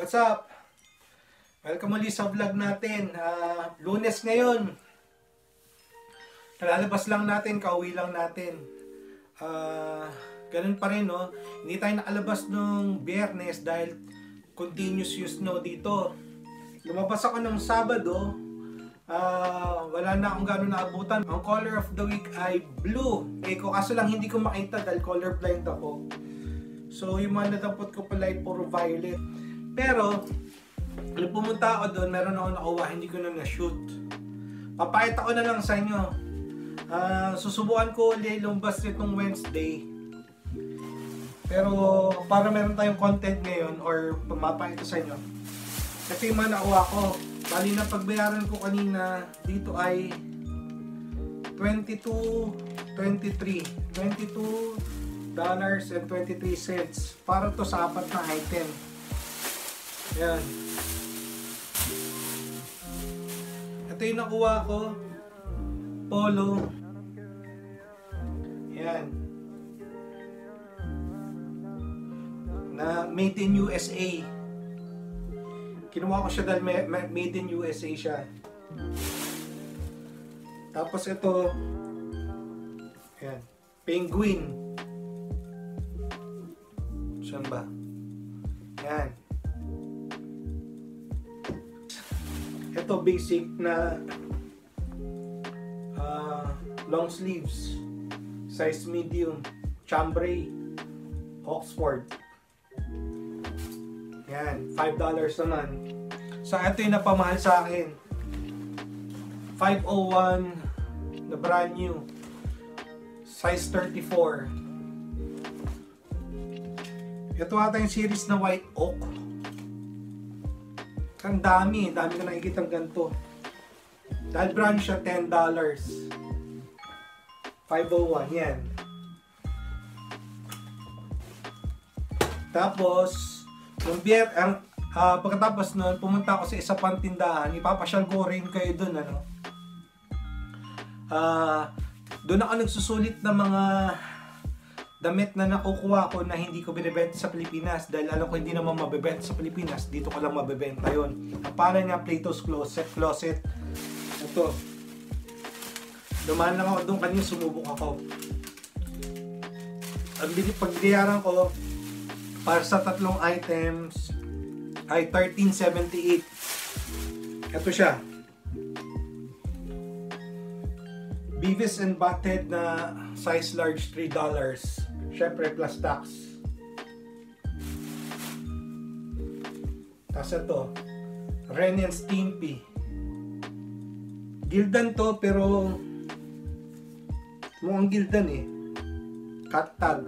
What's up? Welcome ulit sa vlog natin. Lunes ngayon. Lalabas lang natin, kauwi lang natin. Ganun pa rin, no? Hindi tayo nakalabas nung Biyernes dahil continuous use snow dito. Lumabas ako ng Sabado. Wala na akong gano'n naabutan. Ang color of the week ay blue. Kaso lang hindi ko makita dahil colorblind ako. So yung mga nadampot ko pala ay puro violet. Pero nung pumunta ako doon, meron ako nakuha, hindi ko na na-shoot. Papakita ko na lang sa inyo. Susubukan ko ulit lumbas nitong Wednesday. Pero para meron tayong content ngayon or pumapakita sa inyo. Kasi yung mga nakuha ko, bali na pagbayaran ko kanina dito ay $22.23 para to sa apat na item. Ayan. Ito yung nakuha ko. Polo. Ayan. Na made in USA. Kinuha ko siya dahil made in USA siya. Tapos ito. Ayan. Penguin. Saan ba? Ayan. Ito basic na long sleeves, size medium, chambray, Oxford. Yan, $5 naman. So ito yung napamahal sa akin. 501 na brand new, size 34. Ito ata yung series na white oak. Ang dami ko nakikita ng ganito. Dahil brand siya, $10. 501, yan. Tapos, pagkatapos nun, pumunta ako sa isa pang tindahan. Ipapasyal ko rin kayo dun, ano. Doon ako nagsusulit ng mga damit na nakukuha ko na hindi ko binibenta sa Pilipinas dahil alam ko hindi naman mabibenta sa Pilipinas, dito ko lang mabibenta yon. Ang pangalan niya Plato's Closet. Ito. Dumaan lang ako doon kanina, sumubok ako. Ang pagdiyaran ko para sa tatlong items ay $13.78. Ito siya. Beavis and Butthead na size large, $3. Syempre plus tax. Tapos ito, Ren and Stimpy. Gildan to pero mukhang Gildan eh. Cut tag.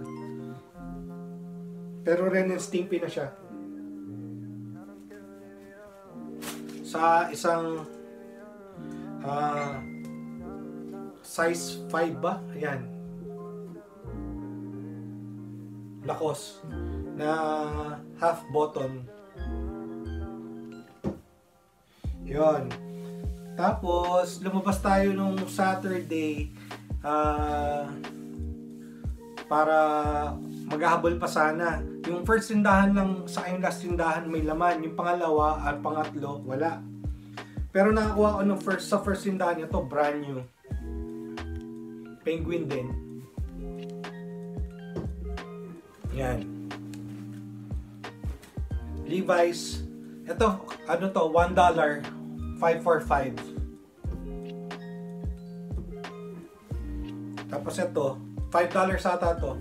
Pero Ren and Stimpy na siya. Sa isang size 5 ba? Ayan. Lacoste na half button. Yun. Tapos lumabas tayo nung Saturday para maghahabol pa sana. Yung first tindahan lang sa yung last tindahan may laman. Yung pangalawa at pangatlo wala. Pero nakakuha ko nung sa first tindahan ito brand new. Penguin din. Yan. Levi's. Ito, ano to? $1. 545. Tapos ito, $5 ata to.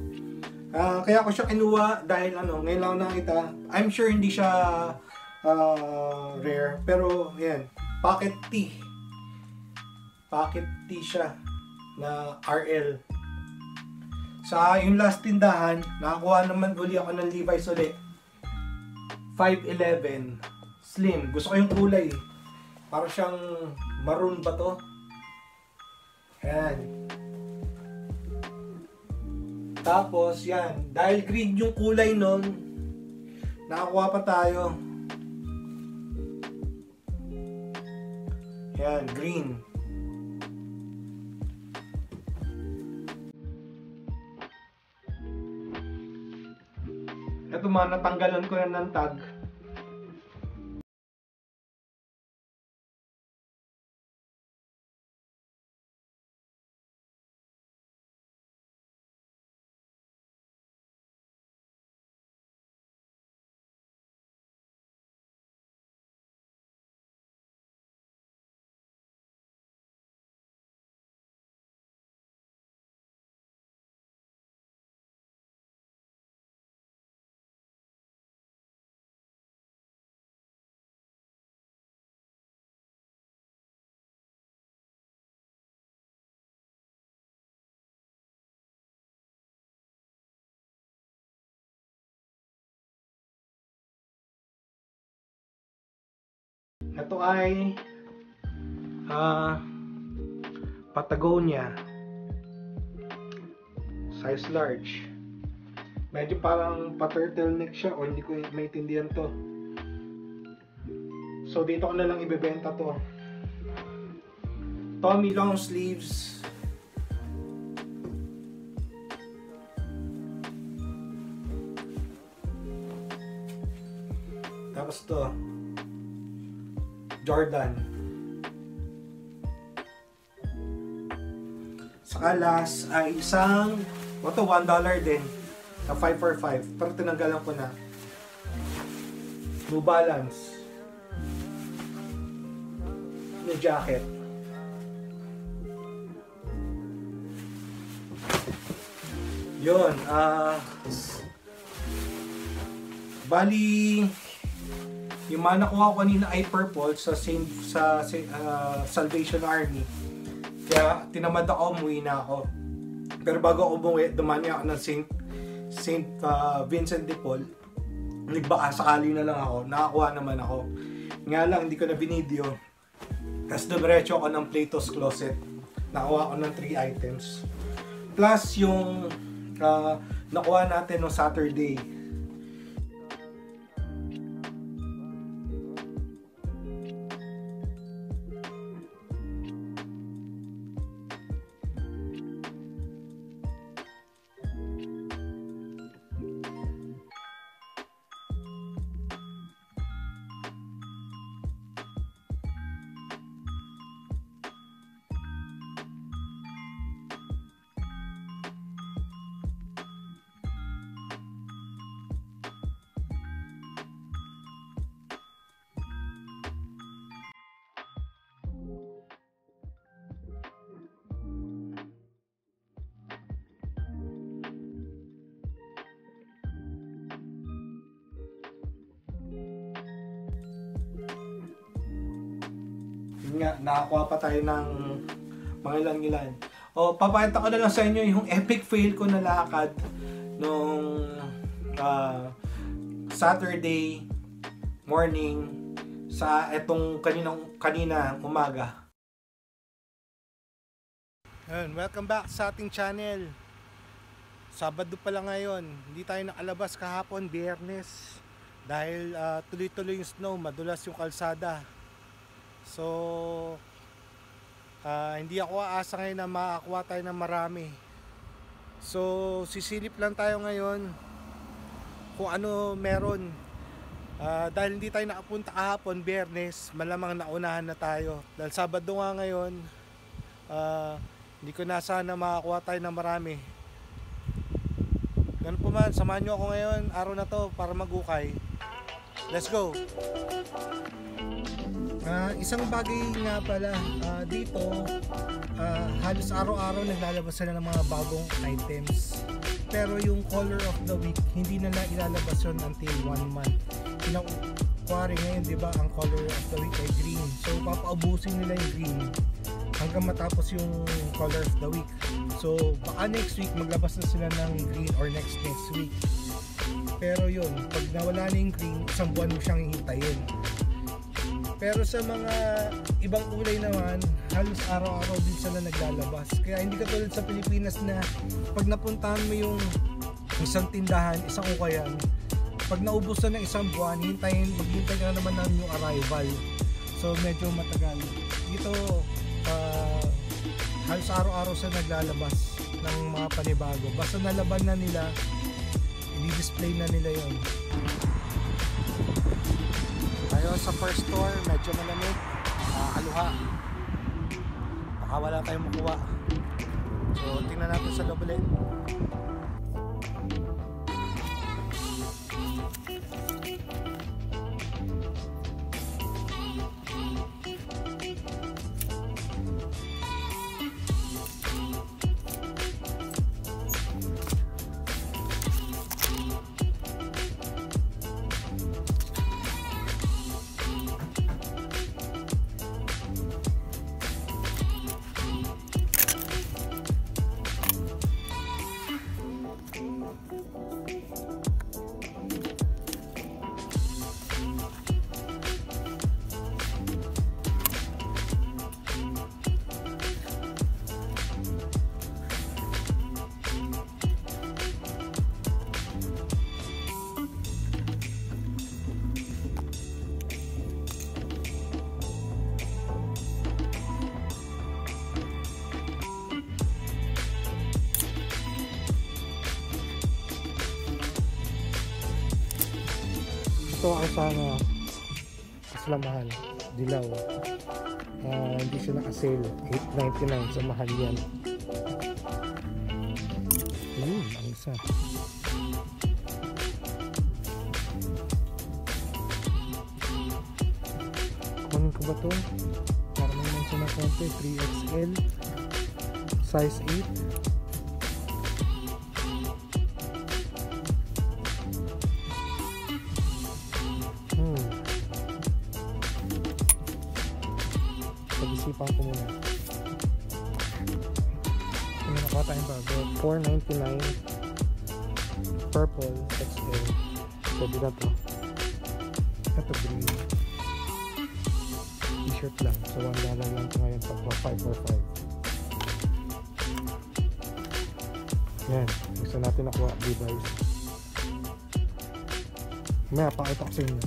Kaya ko siya kinuha dahil ngayon lang nakita. I'm sure hindi siya rare. Pero, yan. Pocket tee. Pocket tee siya na RL. Sa yung last tindahan, nakakuha naman uli ako ng Levi's ulit. 511 slim. Gusto ko yung kulay. Para siyang maroon ba to? Ayan. Tapos yan, dahil green yung kulay nun, nakakuha pa tayo. Ayan, green. Ito mga natanggalan ko na ng tag. Ito ay Patagonia size large. Medyo parang pa-turtleneck siya, o hindi ko maintindihan to. So dito ko na lang ibebenta to. Tommy long sleeves. Tapos to Jordan. Saka last ay isang ito $1 din na 5 for 5, pero tinanggalan ko na. New Balance na jacket. Yun, bali yung mga nakuha ko kanina ay purple sa Salvation Army. Kaya tinamad ako, umuwi na ako. Pero bago ako umuwi, dumani ako ng St. Vincent de Paul. Nagbaka sakali na lang ako, nakakuha naman ako. Nga lang, hindi ko na binideo. Tapos dumiretso ako ng Plato's Closet. Nakuha ko ng 3 items. Plus yung nakuha natin no Saturday. Nga, nakakuha pa tayo ng mga ilan-ilan. O, papakita ko na lang sa inyo yung epic fail ko na lakad nung Saturday morning sa etong kanina umaga. Ayun, welcome back sa ating channel. Sabado pa lang ngayon. Hindi tayo nakalabas kahapon, Biyernes. Dahil tuloy-tuloy yung snow, madulas yung kalsada. So, hindi ako aasa ngayon na makakuha tayo ng marami. So, sisilip lang tayo ngayon kung ano meron. Dahil hindi tayo nakapunta kahapon, Biyernes, malamang naunahan na tayo. Dahil Sabado nga ngayon, hindi ko nasa na makakuha tayo ng marami. Ganun po man, samahan nyo ako ngayon, araw na to, para magukay. Let's go! Isang bagay nga pala dito, halos araw-araw naglalabas sila ng mga bagong items, pero yung color of the week hindi nila ilalabas yun until 1 month. Kuwari ngayon, di ba, ang color of the week ay green, so papaubusin nila yung green hanggang matapos yung color of the week. So baka next week maglabas na sila ng green, or next week. Pero yun, pag nawala na yung green, isang buwan mo siyang hihintayin. Pero sa mga ibang kulay naman, halos araw-araw din sila naglalabas. Kaya hindi katulad sa Pilipinas na pag napuntahan mo yung isang tindahan, isang ukayan, pag naubos na ng isang buwan, maghintay ka naman ng new arrival. So medyo matagal. Dito, halos araw-araw sila naglalabas ng mga panibago. Basta nalaban na nila, i-display na nila yon. Tayo sa first store, medyo malamig, aluha. Baka wala tayong makuha. So tingnan natin sa loob ulit. Ito ang sana mas mahal, dilaw. Hindi siya naka-sale, $8.99, so mahal yan. Ang isa. Kunin ko ba ito? Para may mention na konti. 3XL size 8. Pag-isipan ko muna. Kung nakuha tayong bago, $4.99 purple XL. Pwede na to. Ito green t-shirt lang, so $1 lang ito ngayon pag 545. Yan, gusto natin nakuha Levi's. May pakita ko sa inyo.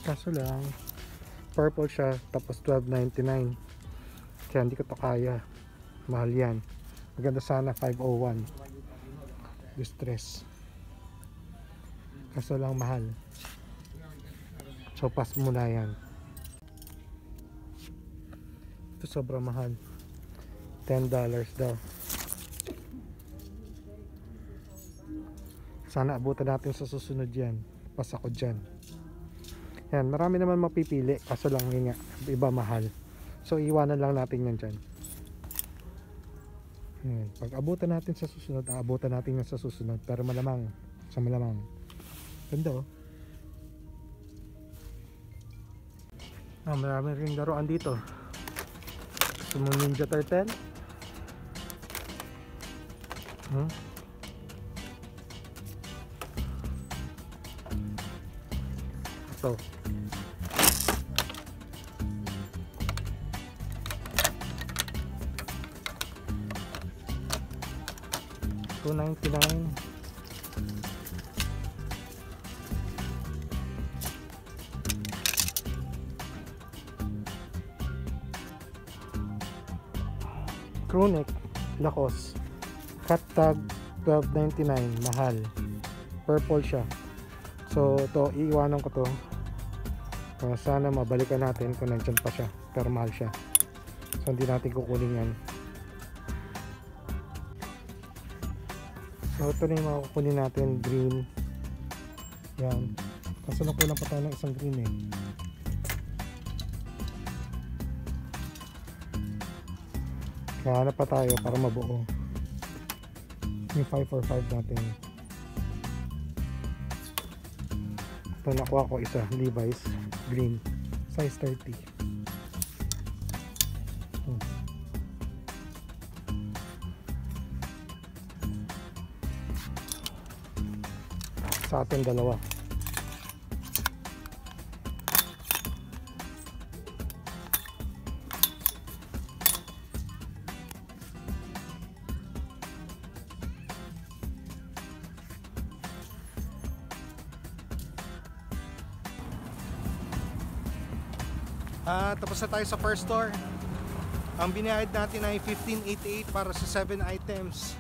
Kaso lang, purple siya, tapos $12.99. Kaya hindi ko to kaya. Mahal yan. Maganda sana $501. Distress. Kaso lang mahal. So pass muna yan. Ito sobrang mahal. $10 daw. Sana abutan natin sa susunod yan. Pas ako dyan. Yan, marami naman mapipili, kaso lang yun nga, iba mahal. So iwanan lang natin yan dyan. Yan. Pag abutan natin sa susunod, aabutan natin yan sa susunod. Pero malamang, sa malamang. Ganda oh. Marami rin laruan dito. Gusto mo Ninja Turtle? Ito. $2.99. Crewneck Lacoste cut tag $12.99, mahal. Purple siya. So to iiwanan ko to. Sana mabalikan natin kung nandyan pa siya, pero mahal siya. So hindi natin kukunin yan. So ito na yung mga kukunin natin. Green. Yan. Kaso nakulang pa tayo ng isang green eh. Kaya hanap pa tayo para mabuo. Yung 545 natin. Ito nakuha ko isa, Levi's green, size 30. Sa atin dalawa. Tapos na tayo sa first store. Ang binayad natin ay $15.88 para sa 7 items.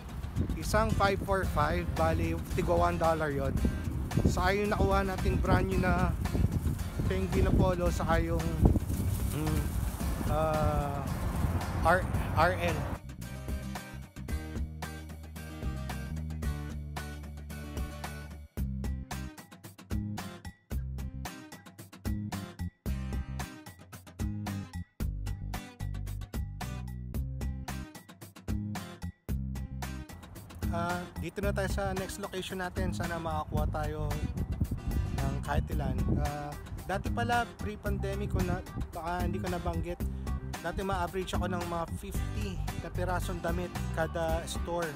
Isang $545, bali tigwa $1 yon. Saka yung nakuha natin brand new na penguin na polo, saka yung RL. Dito na tayo sa next location natin. Sana makakuha tayo ng kahit ilan. Dati pala pre-pandemic ko na, baka hindi ko nabanggit, dati ma-average ako ng mga 50 na pirasong damit kada store.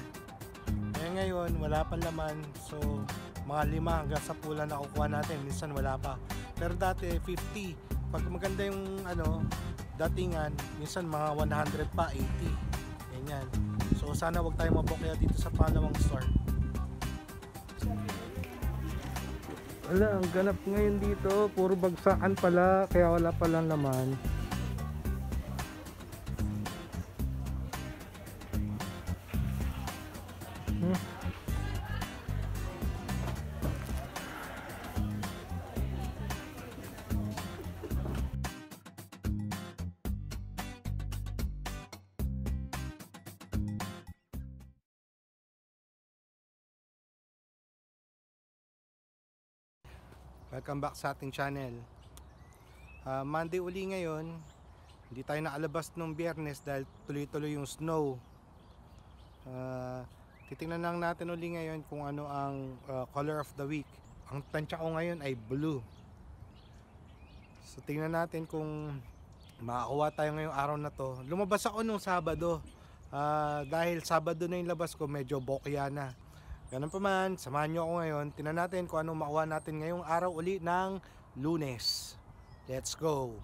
Ngayon wala pa laman, so mga 5 hanggang 10 lang nakukuha natin. Minsan wala pa, pero dati 50. Pag maganda yung datingan, minsan mga 100 pa, 80 ganyan. So sana wag tayong mabokya dito sa pangalawang store. Wala, ang ganap ngayon dito, puro bagsakan pala, kaya wala palang laman. Welcome back sa ating channel. Monday uli ngayon. Hindi tayo nakalabas nung Biyernes dahil tuloy-tuloy yung snow. Titingnan lang natin uli ngayon kung ano ang color of the week. Ang tansya ko ngayon ay blue. So tingnan natin kung makakuha tayo ngayong araw na to. Lumabas ako nung Sabado. Dahil Sabado na yung labas ko, medyo bokya na. Ganun pa man, samahan nyo ako ngayon. Tingnan natin kung anong makuha natin ngayong araw uli ng Lunes. Let's go!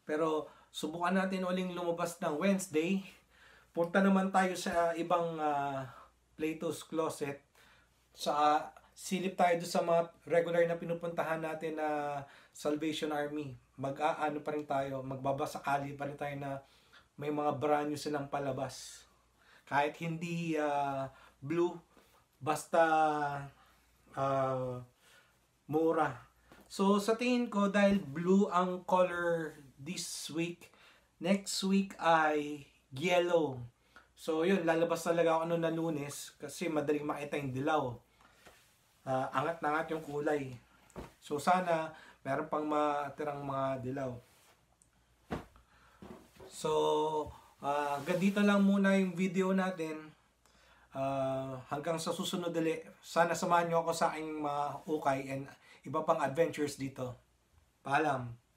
Pero subukan natin uling lumabas ng Wednesday. Punta naman tayo sa ibang Plato's Closet. Sa silip tayo doon sa mga regular na pinupuntahan natin na Salvation Army. Mag-aano pa rin tayo, magbabasakali pa rin tayo na may mga brand new silang palabas. Kahit hindi blue, basta mura. So sa tingin ko, dahil blue ang color this week, next week ay yellow. So yun, lalabas talaga ako na Lunes kasi madaling makita yung dilaw. Angat na angat yung kulay. So sana meron pang matirang mga dilaw. So ganito lang muna yung video natin. Hanggang sa susunod ulit. Sana samahan nyo ako sa aking mga ukay and iba pang adventures dito. Paalam.